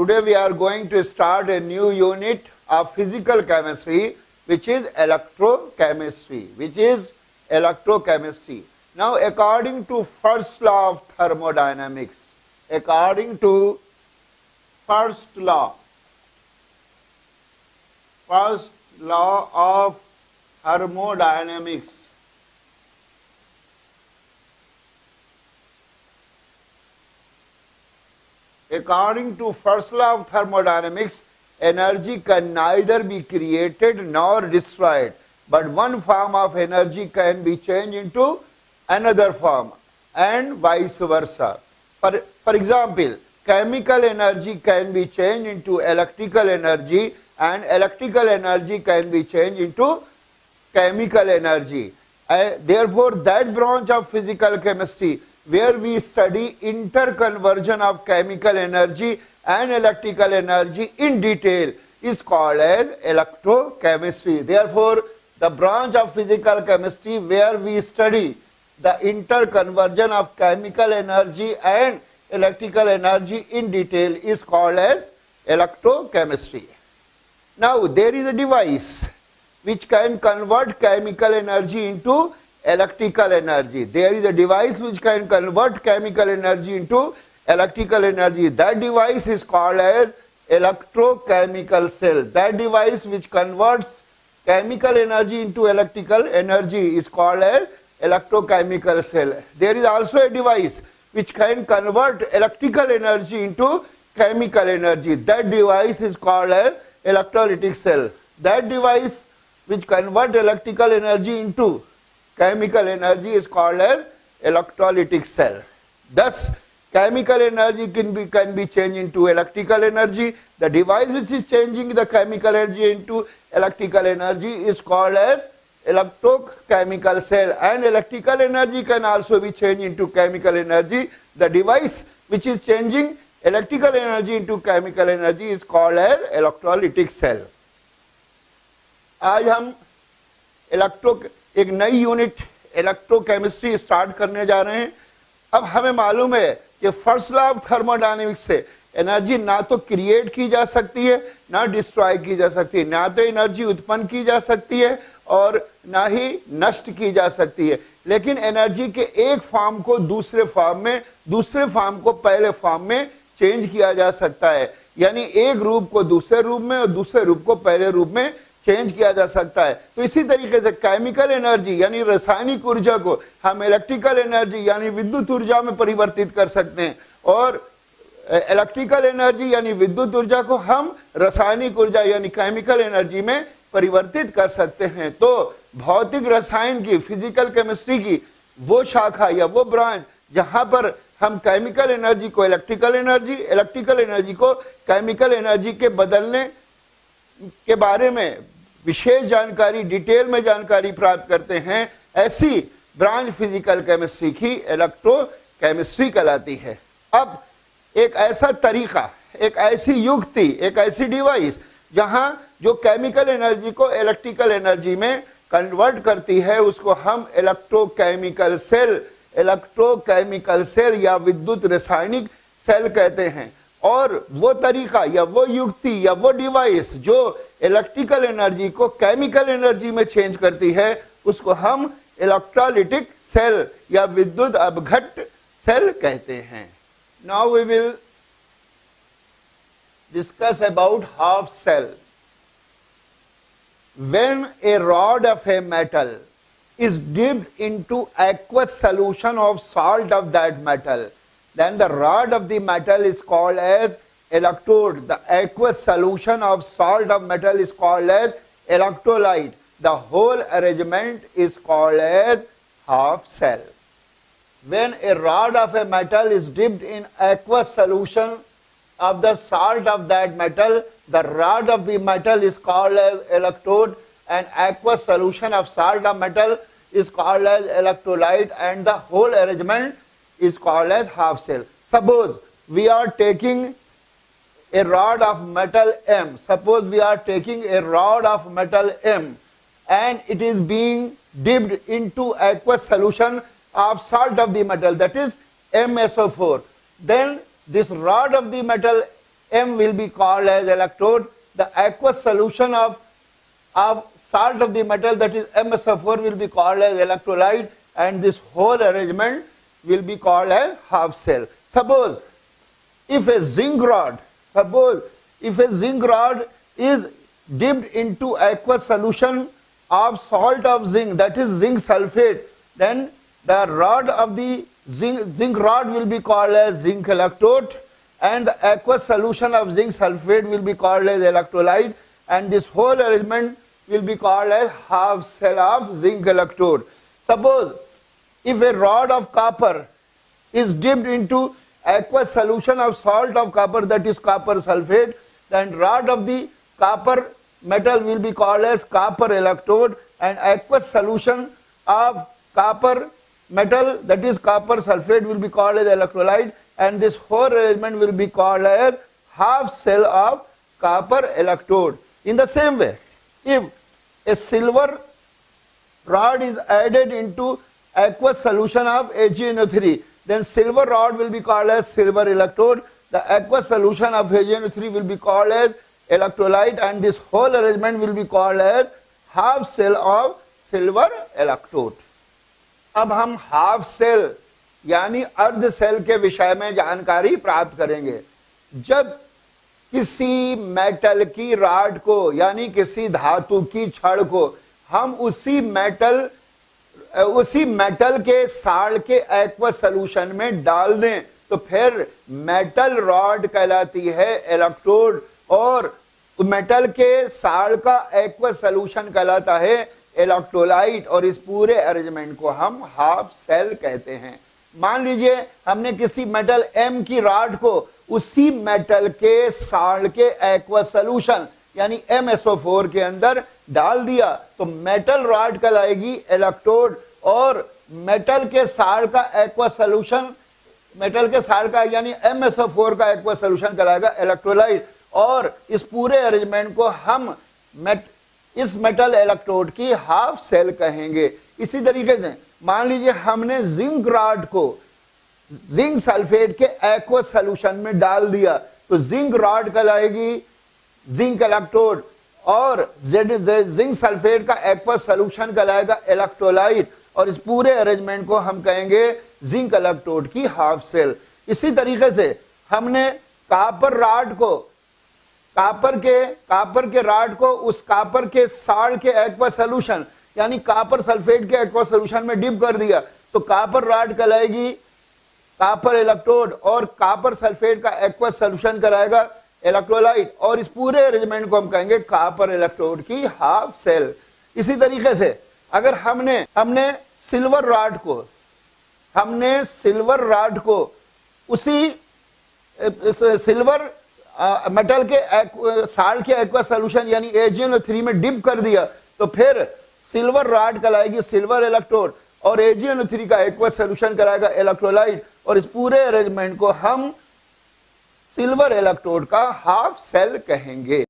Today we are going to start a new unit of physical chemistry, which is electrochemistry. Now, according to first law of thermodynamics, according to first law of thermodynamics, according to first law of thermodynamics, energy can neither be created nor destroyed, but one form of energy can be changed into another form and vice versa. For example, chemical energy can be changed into electrical energy and electrical energy can be changed into chemical energy. Therefore, that branch of physical chemistry where we study interconversion of chemical energy and electrical energy in detail is called as electrochemistry. Therefore, the branch of physical chemistry where we study the interconversion of chemical energy and electrical energy in detail is called as electrochemistry. Now, there is a device which can convert chemical energy into electrical energy. There is a device which can convert chemical energy into electrical energy. That device is called as electrochemical cell. That device which converts chemical energy into electrical energy is called as electrochemical cell. There is also a device which can convert electrical energy into chemical energy. That device is called as electrolytic cell. That device which convert electrical energy into chemical energy is called as electrolytic cell. Thus, chemical energy can be changed into electrical energy. The device which is changing the chemical energy into electrical energy is called as electrochemical cell, and electrical energy can also be changed into chemical energy. The device which is changing electrical energy into chemical energy is called as electrolytic cell. आज हम एक नई unit electrochemistry start करने जा रहे हैं। अब हमें मालूम है कि फर्स्ट लॉ ऑफ थर्मोडायनेमिक्स से एनर्जी ना तो क्रिएट की जा सकती है ना डिस्ट्रॉय की जा सकती है, ना तो एनर्जी उत्पन्न की जा सकती है और ना ही नष्ट की जा सकती है, लेकिन एनर्जी के एक फॉर्म को दूसरे फॉर्म में, दूसरे फॉर्म को पहले फॉर्म में चेंज किया जा सकता है। यानी एक रूप को दूसरे रूप में और दूसरे रूप को पहले रूप में चेंज किया जा सकता है। तो इसी तरीके से केमिकल एनर्जी यानी रासायनिक ऊर्जा को हम इलेक्ट्रिकल एनर्जी यानी विद्युत ऊर्जा में परिवर्तित कर सकते हैं और इलेक्ट्रिकल एनर्जी यानी विद्युत ऊर्जा को हम रासायनिक ऊर्जा यानी केमिकल एनर्जी में परिवर्तित कर सकते हैं। तो भौतिक रसायन की, फिजिकल केमिस्ट्री की वो शाखा या वो ब्रांच जहां पर हम केमिकल एनर्जी को इलेक्ट्रिकल एनर्जी, इलेक्ट्रिकल एनर्जी को केमिकल एनर्जी के बदलने के बारे में विशेष जानकारी, डिटेल में जानकारी प्राप्त करते हैं, ऐसी ब्रांच फिजिकल केमिस्ट्री की इलेक्ट्रोकेमिस्ट्री कहलाती है। अब एक ऐसा तरीका, एक ऐसी युक्ति, एक ऐसी डिवाइस जहां जो केमिकल एनर्जी को इलेक्ट्रिकल एनर्जी में कन्वर्ट करती है उसको हम इलेक्ट्रोकेमिकल सेल या विद्युत रासायनिक सेल कहते हैं। और वो तरीका या वो युक्ति या वो डिवाइस जो इलेक्ट्रिकल एनर्जी को केमिकल एनर्जी में चेंज करती है उसको हम इलेक्ट्रोलाइटिक सेल या विद्युत अपघट्ट सेल कहते हैं। Now we will discuss about half cell. When a rod of a metal is dipped into aqueous solution of salt of that metal, then the rod of the metal is called as electrode. The aqueous solution of salt of metal is called as electrolyte. The whole arrangement is called as half cell. When a rod of a metal is dipped in aqueous solution of the salt of that metal, the rod of the metal is called as electrode and aqueous solution of salt of metal is called as electrolyte, and the whole arrangement is called as half cell. Suppose we are taking a rod of metal M. Suppose we are taking a rod of metal M and it is being dipped into aqueous solution of salt of the metal, that is MSO4. Then this rod of the metal M will be called as electrode. The aqueous solution of salt of the metal, that is MsO4, will be called as electrolyte, and this whole arrangement will be called as half cell. Suppose if a zinc rod is dipped into aqueous solution of salt of zinc, that is zinc sulfate, then the rod of the zinc rod will be called as zinc electrode, and the aqueous solution of zinc sulfate will be called as electrolyte, and this whole arrangement will be called as half cell of zinc electrode. Suppose if a rod of copper is dipped into aqueous solution of salt of copper, that is copper sulfate, then rod of the copper metal will be called as copper electrode, and aqueous solution of copper metal, that is copper sulfate, will be called as electrolyte, and this whole arrangement will be called as half cell of copper electrode. In the same way, if a silver rod is added into aqueous solution of AgNO3, then silver rod will be called as silver electrode, the aqueous solution of AgNO3 will be called as electrolyte, and this whole arrangement will be called as half cell of silver electrode. अब हम half cell यानी अर्ध cell के विषय में जानकारी प्राप्त करेंगे। जब किसी मेटल की रॉड को यानी किसी धातु की छड़ को हम उसी मेटल के साल्ट के एक्वस सॉल्यूशन में डाल दें तो फिर मेटल रॉड कहलाती है इलेक्ट्रोड, और मेटल के साल्ट का एक्वस सॉल्यूशन कहलाता है इलेक्ट्रोलाइट, और इस पूरे अरेंजमेंट को हम हाफ सेल कहते हैं। मान लीजिए हमने किसी मेटल M की रॉड को उसी मेटल के साल्ट के एक्वस सॉल्यूशन यानी MsO4 के अंदर डाल दिया तो मेटल रॉड कहलाएगी इलेक्ट्रोड, और मेटल के साल्ट का एक्वस सॉल्यूशन, मेटल के साल्ट का यानी MsO4 का एक्वस सॉल्यूशन कहलाएगा इलेक्ट्रोलाइट, और इस पूरे अरेंजमेंट को हम इस मेटल इलेक्ट्रोड की हाफ सेल कहेंगे। इसी तरीके से मान लीजिए हमने जिंक रॉड को जिंक सल्फेट के एक्वस सॉल्यूशन में डाल दिया तो जिंक रॉड कहलाएगी जिंक इलेक्ट्रोड, और जिंक सल्फेट का एक्वस सॉल्यूशन कहलाएगा इलेक्ट्रोलाइट, और इस पूरे अरेंजमेंट को हम कहेंगे जिंक इलेक्ट्रोड की हाफ सेल। इसी तरीके से हमने कॉपर रॉड को कॉपर के रॉड को उस कॉपर के साल्ट के एक्वस सॉल्यूशन यानी कॉपर सल्फेट के एक्वस सॉल्यूशन में डिप कर दिया तो कॉपर रॉड कहलाएगी कॉपर इलेक्ट्रोड, और कॉपर सल्फेट का एक्वस सॉल्यूशन कराएगा इलेक्ट्रोलाइट, और इस पूरे अरेंजमेंट को हम कहेंगे कॉपर इलेक्ट्रोड की हाफ सेल। इसी तरीके से अगर हमने सिल्वर रॉड को उसी सिल्वर मेटल के साल्ट के एक्वस सॉल्यूशन यानी AgNO3 में डिप कर दिया तो फिर सिल्वर रॉड कहलाएगी सिल्वर इलेक्ट्रोड, और AgNO3 का एक्वस सॉल्यूशन कराएगा इलेक्ट्रोलाइट, और इस पूरे अरेंजमेंट को हम सिल्वर इलेक्ट्रोड का हाफ सेल कहेंगे।